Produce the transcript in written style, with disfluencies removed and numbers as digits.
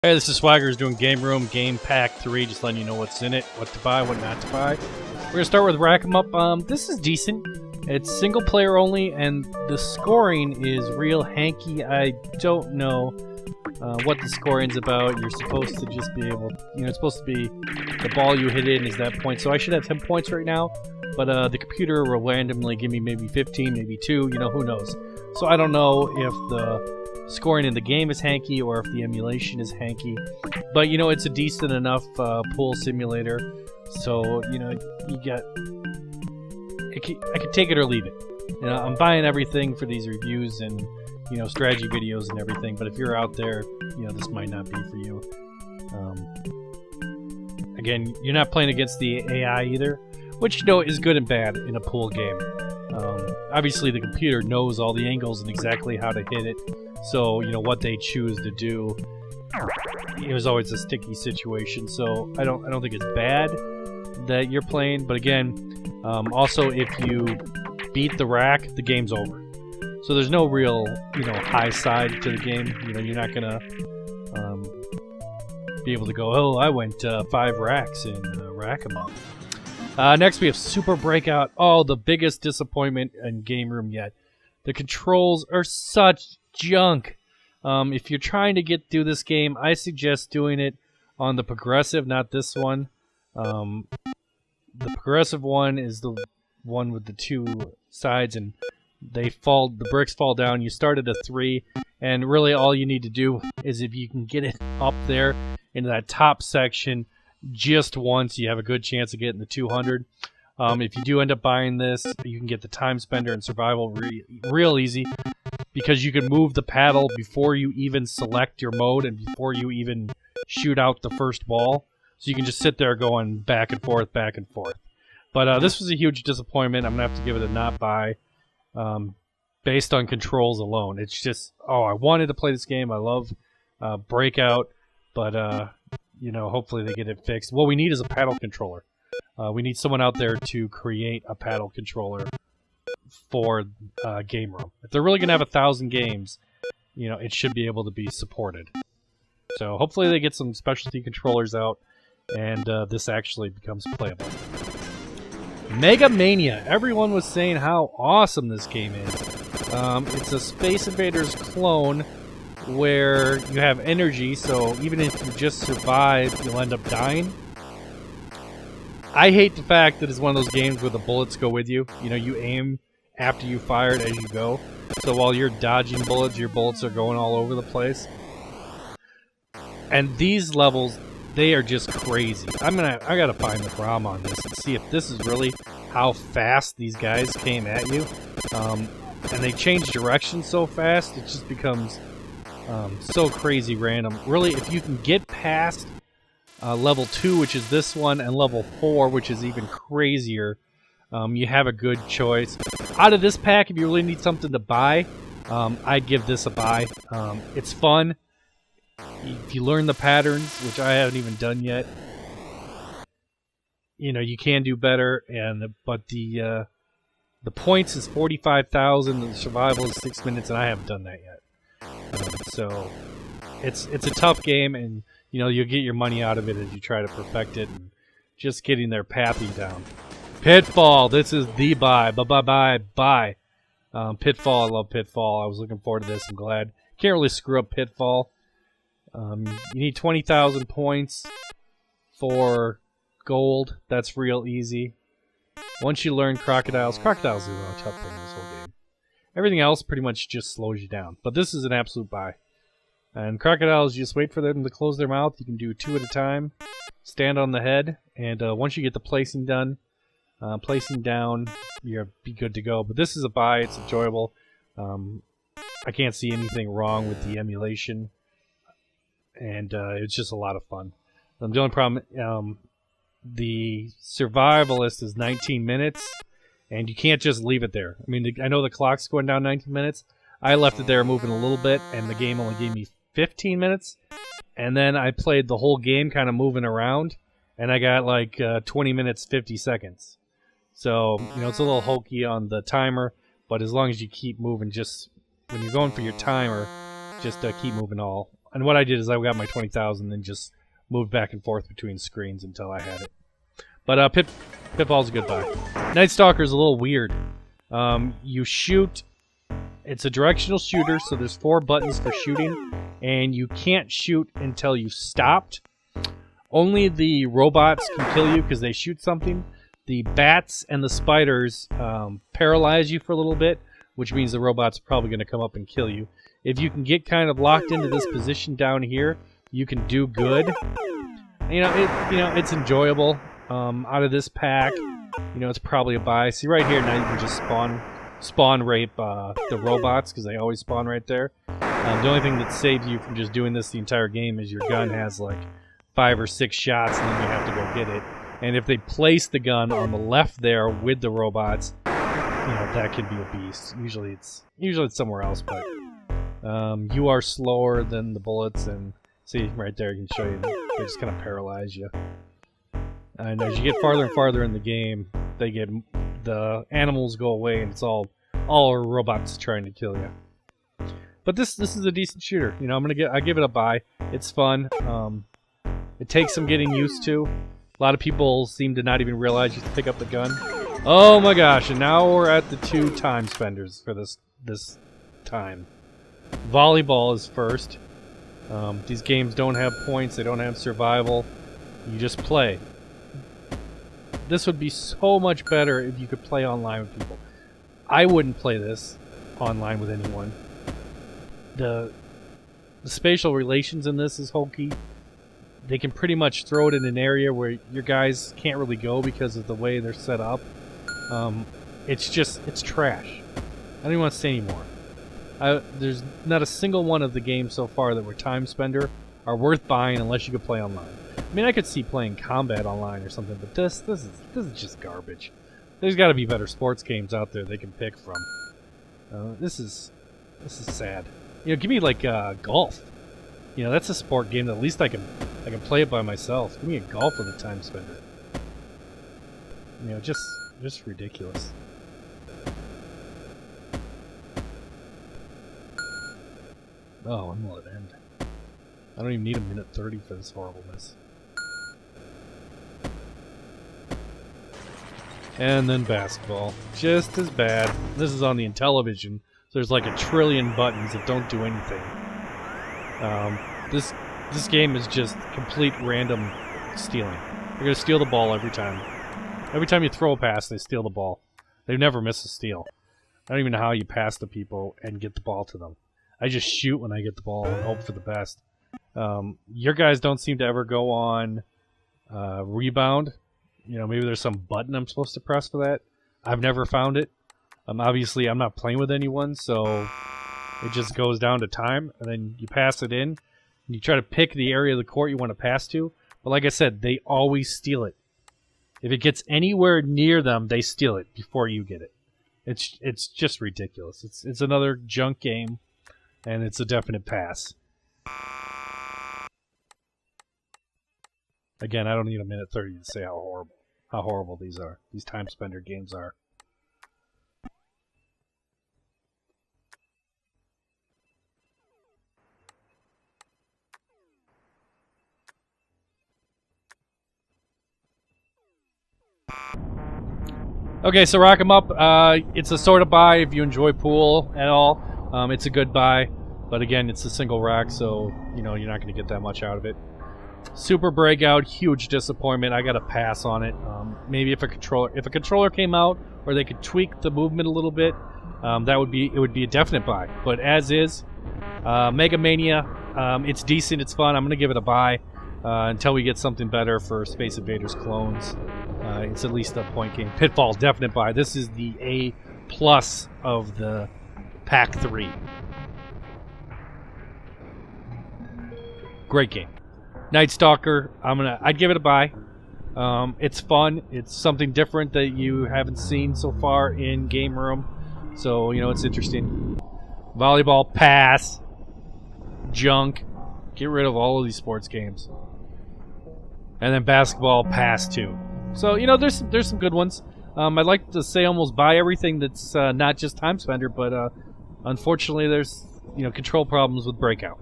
Hey, this is Swagger's doing Game Room, Game Pack 3, just letting you know what's in it, what to buy, what not to buy. We're going to start with Rack 'em Up. This is decent. It's single player only, and the scoring is real hanky. I don't know what the scoring's about. You're supposed to just be able, it's supposed to be the ball you hit in is that point. So I should have 10 points right now, but the computer will randomly give me maybe 15, maybe 2, who knows. So I don't know if the scoring in the game is hanky or if the emulation is hanky, but it's a decent enough pool simulator, so you got I could take it or leave it. I'm buying everything for these reviews and strategy videos and everything, but if you're out there, this might not be for you. Again, you're not playing against the AI either, which is good and bad in a pool game. Obviously the computer knows all the angles and exactly how to hit it, so what they choose to do, it was always a sticky situation. So I don't think it's bad that you're playing, but again, also if you beat the rack, the game's over. So there's no real high side to the game. You're not gonna be able to go, oh, I went 5 racks in Rack 'em Up. Next we have Super Breakout. Oh, the biggest disappointment in Game Room yet. The controls are such junk. If you're trying to get through this game, I suggest doing it on the progressive, not this one. The progressive one is the one with the 2 sides, and the bricks fall down. You start at a 3, and really all you need to do is if you can get it up there into that top section just once, you have a good chance of getting the 200. If you do end up buying this, you can get the time spender and survival real easy, because you can move the paddle before you even select your mode and before you even shoot out the first ball. So you can just sit there going back and forth, back and forth. But this was a huge disappointment. I'm going to have to give it a not buy based on controls alone. It's just, I wanted to play this game. I love Breakout, but hopefully they get it fixed. What we need is a paddle controller. We need someone out there to create a paddle controller for Game Room. If they're really going to have 1,000 games, it should be able to be supported. So hopefully they get some specialty controllers out, and this actually becomes playable. Mega Mania. Everyone was saying how awesome this game is. It's a Space Invaders clone where you have energy, so even if you just survive, you'll end up dying. I hate the fact that it's one of those games where the bullets go with you. You aim after you fired as you go. So while you're dodging bullets, your bullets are going all over the place. And these levels, they are just crazy. I gotta find the ROM on this and see if this is really how fast these guys came at you. And they change direction so fast, it just becomes so crazy random. Really, if you can get past level 2, which is this one, and level 4, which is even crazier, you have a good choice. Out of this pack, if you really need something to buy, I'd give this a buy. It's fun. If you learn the patterns, which I haven't even done yet, you can do better. But the points is 45,000, the survival is 6 minutes, and I haven't done that yet. So it's a tough game, and you'll get your money out of it as you try to perfect it, and just getting their pathing down. Pitfall, this is the buy. Buy. Pitfall, I love Pitfall. I was looking forward to this. I'm glad. Can't really screw up Pitfall. You need 20,000 points for gold. That's real easy. Once you learn crocodiles is the only tough thing in this whole game. Everything else pretty much just slows you down. But this is an absolute buy. And crocodiles, you just wait for them to close their mouth. You can do 2 at a time. Stand on the head. And once you get the placing done, placing down, you'll be good to go. But this is a buy. It's enjoyable. I can't see anything wrong with the emulation. And it's just a lot of fun. The only problem, the survivalist is 19 minutes. And you can't just leave it there. I mean, I know the clock's going down 19 minutes. I left it there moving a little bit, and the game only gave me 15 minutes. And then I played the whole game kind of moving around, and I got like 20 minutes, 50 seconds. So, it's a little hokey on the timer, but as long as you keep moving, just when you're going for your timer, just keep moving all And what I did is I got my 20,000 and just moved back and forth between screens until I had it. But Pitfall's a good buy. Nightstalker is a little weird. You shoot. It's a directional shooter, so there's 4 buttons for shooting, and you can't shoot until you've stopped. Only the robots can kill you because they shoot something. The bats and the spiders paralyze you for a little bit, which means the robot's probably going to come up and kill you. If you can get kind of locked into this position down here, you can do good. It's enjoyable. Out of this pack, it's probably a buy. See right here, now you can just spawn rape the robots because they always spawn right there. The only thing that saves you from just doing this the entire game is your gun has like 5 or 6 shots, and then you have to go get it. And if they place the gun on the left there with the robots, that could be a beast. Usually it's somewhere else, but you are slower than the bullets, and see right there, you can show you they just kind of paralyze you. And as you get farther and farther in the game, the animals go away, and it's all robots trying to kill you. But this is a decent shooter. I give it a buy. It's fun. It takes some getting used to. A lot of people seem to not even realize you have to pick up the gun. Oh my gosh! And now we're at the 2 time spenders for this time. Volleyball is first. These games don't have points. They don't have survival. You just play. This would be so much better if you could play online with people. I wouldn't play this online with anyone. The spatial relations in this is hokey. They can pretty much throw it in an area where your guys can't really go because of the way they're set up. It's trash. I don't even want to say anymore. There's not a single one of the games so far that were time spender are worth buying unless you could play online. I mean, I could see playing combat online or something, but this is just garbage. There's got to be better sports games out there they can pick from. This is sad. Give me like golf. That's a sport game that at least I can play it by myself. Give me a golf with a time spender. Just ridiculous. Oh, when will it end? I don't even need a minute 30 for this horribleness. And then basketball. Just as bad. This is on the Intellivision, so there's like a trillion buttons that don't do anything. This game is just complete random stealing. They're going to steal the ball every time. Every time you throw a pass, they steal the ball. They never miss a steal. I don't even know how you pass to people and get the ball to them. I just shoot when I get the ball and hope for the best. Your guys don't seem to ever go on rebound. Maybe there's some button I'm supposed to press for that. I've never found it. Obviously, I'm not playing with anyone, so it just goes down to time, and then you pass it in, and you try to pick the area of the court you want to pass to. But like I said, they always steal it. If it gets anywhere near them, they steal it before you get it. It's just ridiculous. It's another junk game, and it's a definite pass. Again, I don't need a minute 30 to say how horrible these are. These time spender games are. Okay, so Rock 'em Up. It's a sort of buy if you enjoy pool at all. It's a good buy, but again, it's a single rack, so you're not going to get that much out of it. Super Breakout, huge disappointment. I got to pass on it. Maybe if a controller came out, or they could tweak the movement a little bit, it would be a definite buy. But as is, Mega Mania, it's decent, it's fun. I'm going to give it a buy until we get something better for Space Invaders clones. It's at least a point game. Pitfall, definite buy. This is the A+ of the Pack 3. Great game. Nightstalker, I'd give it a buy. It's fun. It's something different that you haven't seen so far in Game Room. So, it's interesting. Volleyball, pass. Junk. Get rid of all of these sports games. And then basketball, pass too. So, there's some good ones. I'd like to say almost buy everything that's not just time spender, but unfortunately there's, control problems with Breakout.